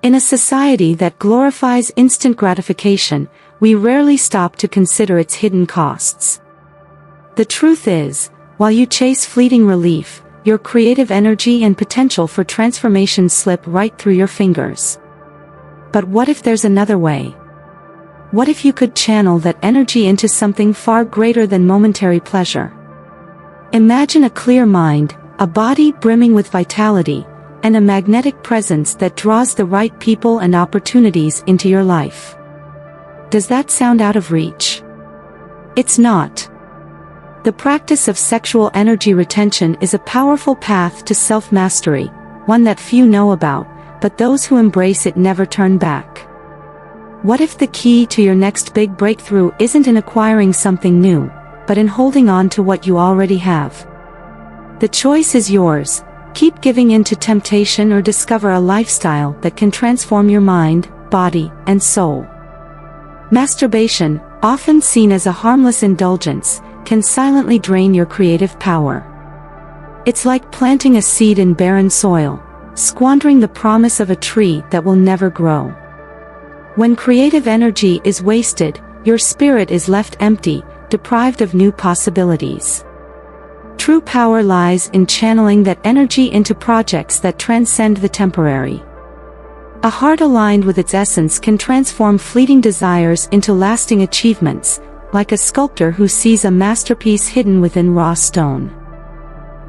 In a society that glorifies instant gratification, we rarely stop to consider its hidden costs. The truth is, while you chase fleeting relief, your creative energy and potential for transformation slip right through your fingers. But what if there's another way? What if you could channel that energy into something far greater than momentary pleasure? Imagine a clear mind, a body brimming with vitality, and a magnetic presence that draws the right people and opportunities into your life. Does that sound out of reach? It's not. The practice of sexual energy retention is a powerful path to self-mastery, one that few know about, but those who embrace it never turn back. What if the key to your next big breakthrough isn't in acquiring something new, but in holding on to what you already have? The choice is yours. Keep giving in to temptation or discover a lifestyle that can transform your mind, body, and soul. Masturbation, often seen as a harmless indulgence, can silently drain your creative power. It's like planting a seed in barren soil, squandering the promise of a tree that will never grow. When creative energy is wasted, your spirit is left empty, deprived of new possibilities. True power lies in channeling that energy into projects that transcend the temporary. A heart aligned with its essence can transform fleeting desires into lasting achievements, like a sculptor who sees a masterpiece hidden within raw stone.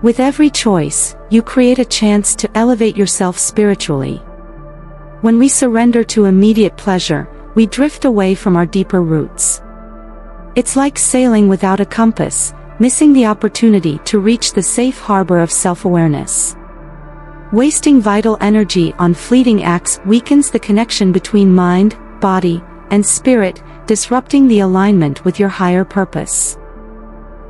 With every choice, you create a chance to elevate yourself spiritually. When we surrender to immediate pleasure, we drift away from our deeper roots. It's like sailing without a compass, missing the opportunity to reach the safe harbor of self-awareness. Wasting vital energy on fleeting acts weakens the connection between mind, body, and spirit, disrupting the alignment with your higher purpose.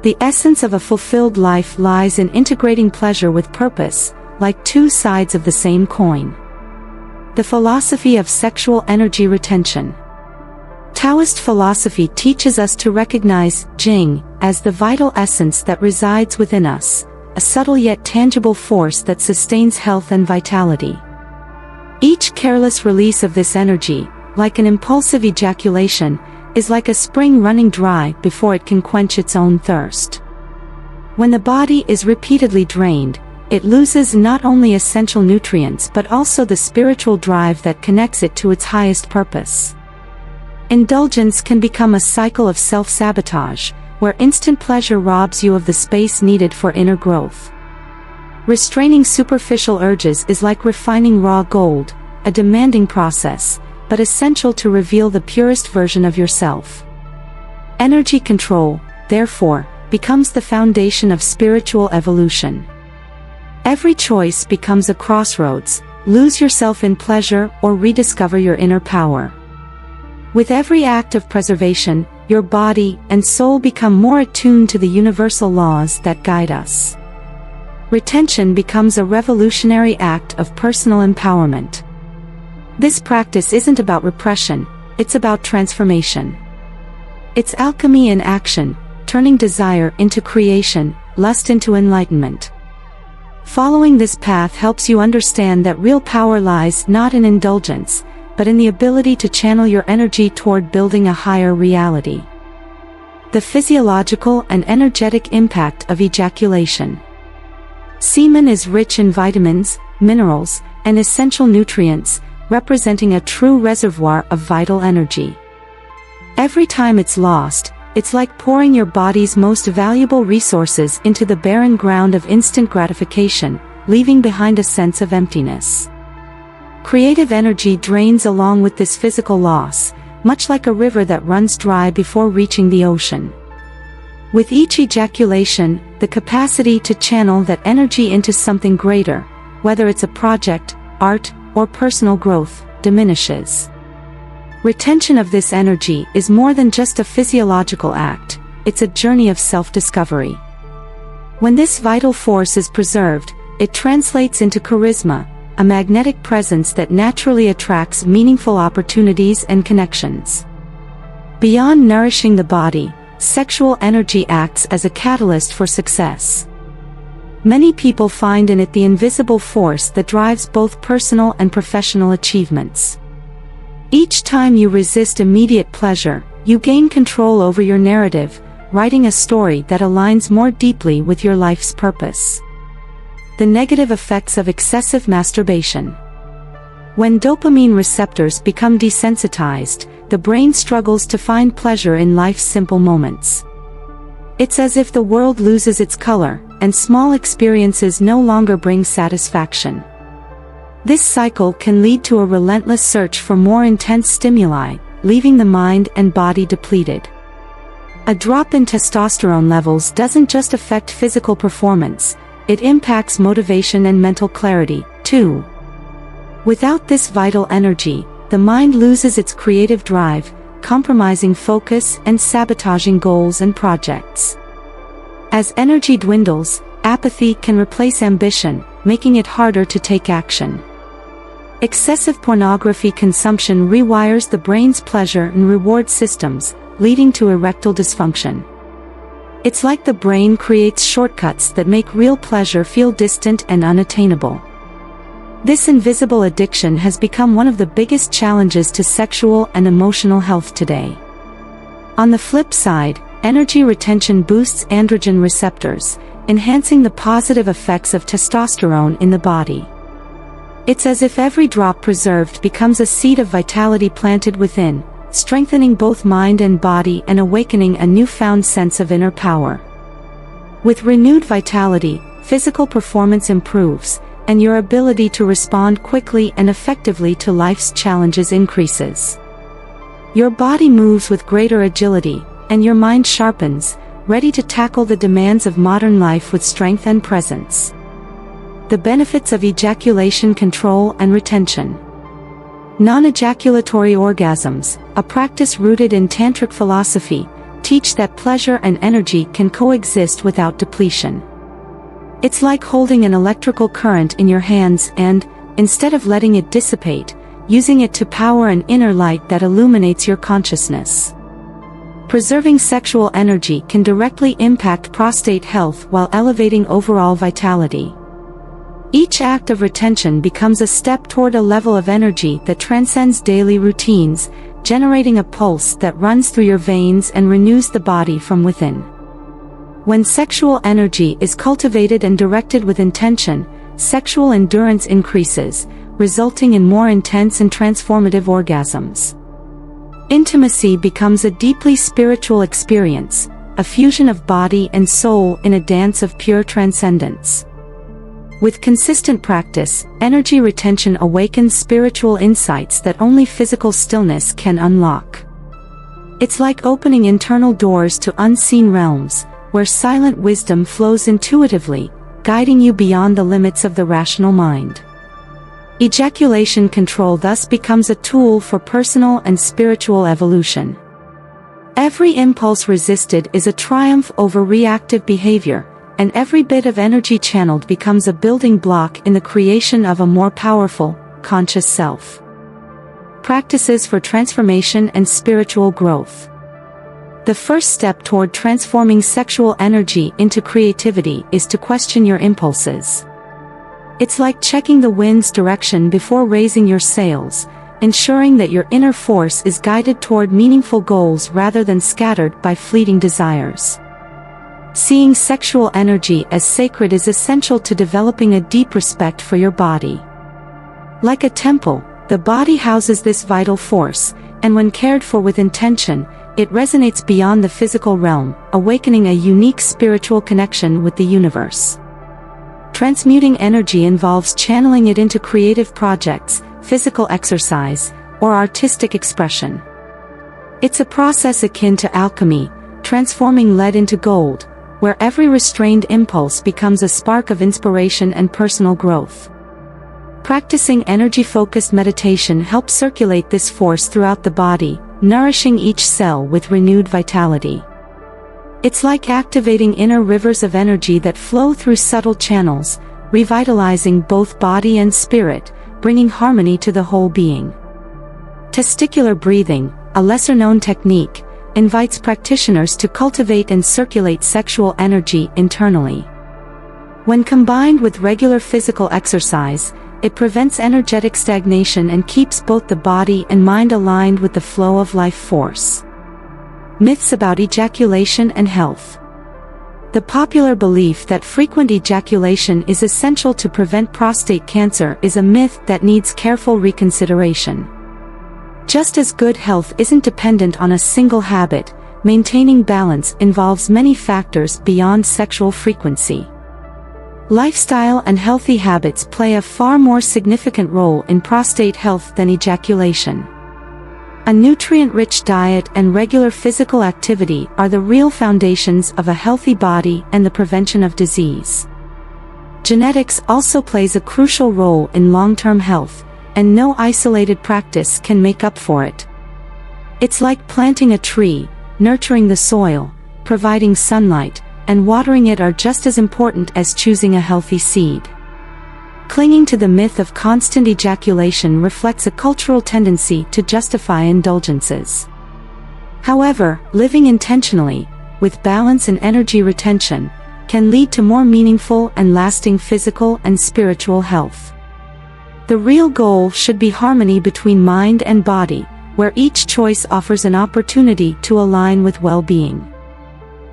The essence of a fulfilled life lies in integrating pleasure with purpose, like two sides of the same coin. The philosophy of sexual energy retention. Taoist philosophy teaches us to recognize Jing as the vital essence that resides within us, a subtle yet tangible force that sustains health and vitality. Each careless release of this energy, like an impulsive ejaculation, is like a spring running dry before it can quench its own thirst. When the body is repeatedly drained, it loses not only essential nutrients but also the spiritual drive that connects it to its highest purpose. Indulgence can become a cycle of self-sabotage, where instant pleasure robs you of the space needed for inner growth. Restraining superficial urges is like refining raw gold, a demanding process, but essential to reveal the purest version of yourself. Energy control, therefore, becomes the foundation of spiritual evolution. Every choice becomes a crossroads: lose yourself in pleasure or rediscover your inner power. With every act of preservation, your body and soul become more attuned to the universal laws that guide us. Retention becomes a revolutionary act of personal empowerment. This practice isn't about repression, it's about transformation. It's alchemy in action, turning desire into creation, lust into enlightenment. Following this path helps you understand that real power lies not in indulgence, but in the ability to channel your energy toward building a higher reality. The physiological and energetic impact of ejaculation. Semen is rich in vitamins, minerals, and essential nutrients, representing a true reservoir of vital energy. Every time it's lost, it's like pouring your body's most valuable resources into the barren ground of instant gratification, leaving behind a sense of emptiness. Creative energy drains along with this physical loss, much like a river that runs dry before reaching the ocean. With each ejaculation, the capacity to channel that energy into something greater, whether it's a project, art, or personal growth, diminishes. Retention of this energy is more than just a physiological act, it's a journey of self-discovery. When this vital force is preserved, it translates into charisma, a magnetic presence that naturally attracts meaningful opportunities and connections. Beyond nourishing the body, sexual energy acts as a catalyst for success. Many people find in it the invisible force that drives both personal and professional achievements. Each time you resist immediate pleasure, you gain control over your narrative, writing a story that aligns more deeply with your life's purpose. The negative effects of excessive masturbation. When dopamine receptors become desensitized, the brain struggles to find pleasure in life's simple moments. It's as if the world loses its color, and small experiences no longer bring satisfaction. This cycle can lead to a relentless search for more intense stimuli, leaving the mind and body depleted. A drop in testosterone levels doesn't just affect physical performance, it impacts motivation and mental clarity, too. Without this vital energy, the mind loses its creative drive, compromising focus and sabotaging goals and projects. As energy dwindles, apathy can replace ambition, making it harder to take action. Excessive pornography consumption rewires the brain's pleasure and reward systems, leading to erectile dysfunction. It's like the brain creates shortcuts that make real pleasure feel distant and unattainable. This invisible addiction has become one of the biggest challenges to sexual and emotional health today. On the flip side, energy retention boosts androgen receptors, enhancing the positive effects of testosterone in the body. It's as if every drop preserved becomes a seed of vitality planted within, strengthening both mind and body and awakening a newfound sense of inner power. With renewed vitality, physical performance improves, and your ability to respond quickly and effectively to life's challenges increases. Your body moves with greater agility, and your mind sharpens, ready to tackle the demands of modern life with strength and presence. The benefits of ejaculation control and retention. Non-ejaculatory orgasms, a practice rooted in tantric philosophy, teach that pleasure and energy can coexist without depletion. It's like holding an electrical current in your hands and, instead of letting it dissipate, using it to power an inner light that illuminates your consciousness. Preserving sexual energy can directly impact prostate health while elevating overall vitality. Each act of retention becomes a step toward a level of energy that transcends daily routines, generating a pulse that runs through your veins and renews the body from within. When sexual energy is cultivated and directed with intention, sexual endurance increases, resulting in more intense and transformative orgasms. Intimacy becomes a deeply spiritual experience, a fusion of body and soul in a dance of pure transcendence. With consistent practice, energy retention awakens spiritual insights that only physical stillness can unlock. It's like opening internal doors to unseen realms, where silent wisdom flows intuitively, guiding you beyond the limits of the rational mind. Ejaculation control thus becomes a tool for personal and spiritual evolution. Every impulse resisted is a triumph over reactive behavior, and every bit of energy channeled becomes a building block in the creation of a more powerful, conscious self. Practices for transformation and spiritual growth. The first step toward transforming sexual energy into creativity is to question your impulses. It's like checking the wind's direction before raising your sails, ensuring that your inner force is guided toward meaningful goals rather than scattered by fleeting desires. Seeing sexual energy as sacred is essential to developing a deep respect for your body. Like a temple, the body houses this vital force, and when cared for with intention, it resonates beyond the physical realm, awakening a unique spiritual connection with the universe. Transmuting energy involves channeling it into creative projects, physical exercise, or artistic expression. It's a process akin to alchemy, transforming lead into gold, where every restrained impulse becomes a spark of inspiration and personal growth. Practicing energy-focused meditation helps circulate this force throughout the body, nourishing each cell with renewed vitality. It's like activating inner rivers of energy that flow through subtle channels, revitalizing both body and spirit, bringing harmony to the whole being. Testicular breathing, a lesser-known technique, invites practitioners to cultivate and circulate sexual energy internally. When combined with regular physical exercise, it prevents energetic stagnation and keeps both the body and mind aligned with the flow of life force. Myths about ejaculation and health. The popular belief that frequent ejaculation is essential to prevent prostate cancer is a myth that needs careful reconsideration. Just as good health isn't dependent on a single habit, maintaining balance involves many factors beyond sexual frequency. Lifestyle and healthy habits play a far more significant role in prostate health than ejaculation. A nutrient-rich diet and regular physical activity are the real foundations of a healthy body and the prevention of disease. Genetics also plays a crucial role in long-term health, and no isolated practice can make up for it. It's like planting a tree. Nurturing the soil, providing sunlight, and watering it are just as important as choosing a healthy seed. Clinging to the myth of constant ejaculation reflects a cultural tendency to justify indulgences. However, living intentionally, with balance and energy retention, can lead to more meaningful and lasting physical and spiritual health. The real goal should be harmony between mind and body, where each choice offers an opportunity to align with well-being.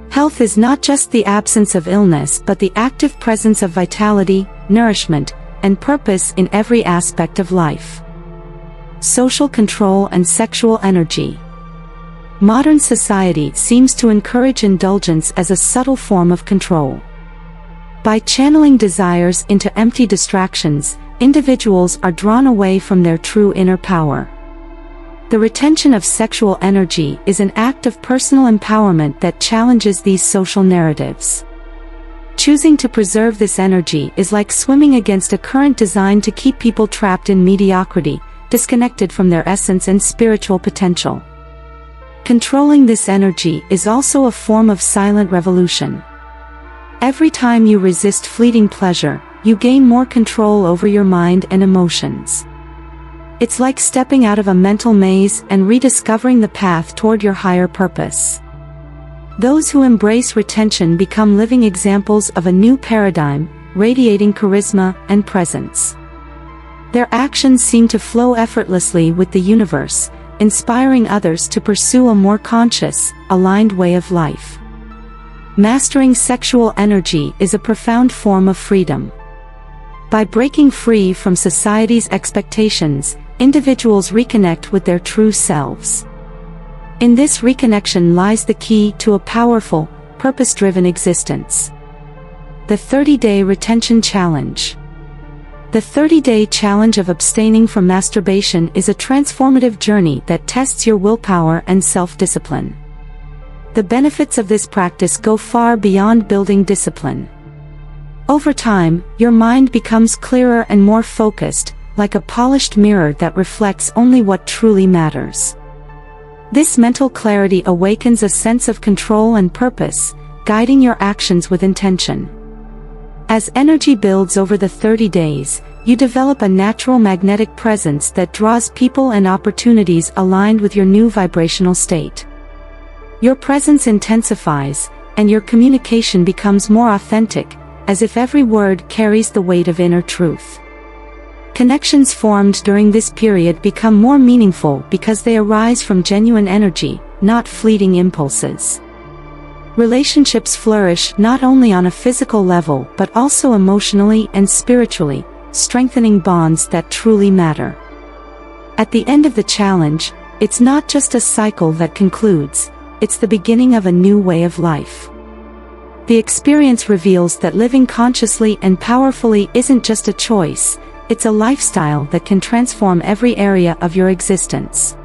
Health is not just the absence of illness but the active presence of vitality, nourishment, and purpose in every aspect of life. Social control and sexual energy. Modern society seems to encourage indulgence as a subtle form of control. By channeling desires into empty distractions, individuals are drawn away from their true inner power. The retention of sexual energy is an act of personal empowerment that challenges these social narratives. Choosing to preserve this energy is like swimming against a current designed to keep people trapped in mediocrity, disconnected from their essence and spiritual potential. Controlling this energy is also a form of silent revolution. Every time you resist fleeting pleasure, you gain more control over your mind and emotions. It's like stepping out of a mental maze and rediscovering the path toward your higher purpose. Those who embrace retention become living examples of a new paradigm, radiating charisma and presence. Their actions seem to flow effortlessly with the universe, inspiring others to pursue a more conscious, aligned way of life. Mastering sexual energy is a profound form of freedom. By breaking free from society's expectations, individuals reconnect with their true selves. In this reconnection lies the key to a powerful, purpose-driven existence. The 30-Day Retention Challenge. The 30-day challenge of abstaining from masturbation is a transformative journey that tests your willpower and self-discipline. The benefits of this practice go far beyond building discipline. Over time, your mind becomes clearer and more focused, like a polished mirror that reflects only what truly matters. This mental clarity awakens a sense of control and purpose, guiding your actions with intention. As energy builds over the 30 days, you develop a natural magnetic presence that draws people and opportunities aligned with your new vibrational state. Your presence intensifies, and your communication becomes more authentic, as if every word carries the weight of inner truth. Connections formed during this period become more meaningful because they arise from genuine energy, not fleeting impulses. Relationships flourish not only on a physical level but also emotionally and spiritually, strengthening bonds that truly matter. At the end of the challenge, it's not just a cycle that concludes, it's the beginning of a new way of life. The experience reveals that living consciously and powerfully isn't just a choice, it's a lifestyle that can transform every area of your existence.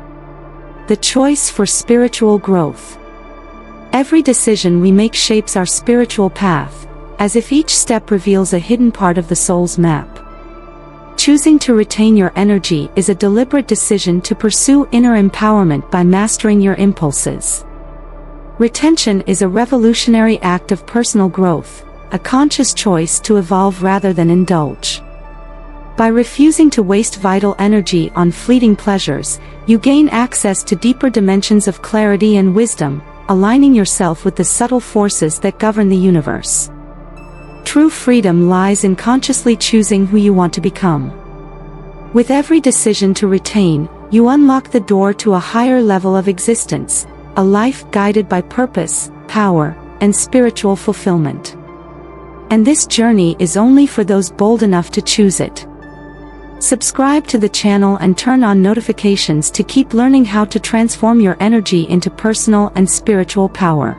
The choice for spiritual growth. Every decision we make shapes our spiritual path, as if each step reveals a hidden part of the soul's map. Choosing to retain your energy is a deliberate decision to pursue inner empowerment by mastering your impulses. Retention is a revolutionary act of personal growth, a conscious choice to evolve rather than indulge. By refusing to waste vital energy on fleeting pleasures, you gain access to deeper dimensions of clarity and wisdom, aligning yourself with the subtle forces that govern the universe. True freedom lies in consciously choosing who you want to become. With every decision to retain, you unlock the door to a higher level of existence, a life guided by purpose, power, and spiritual fulfillment. And this journey is only for those bold enough to choose it. Subscribe to the channel and turn on notifications to keep learning how to transform your energy into personal and spiritual power.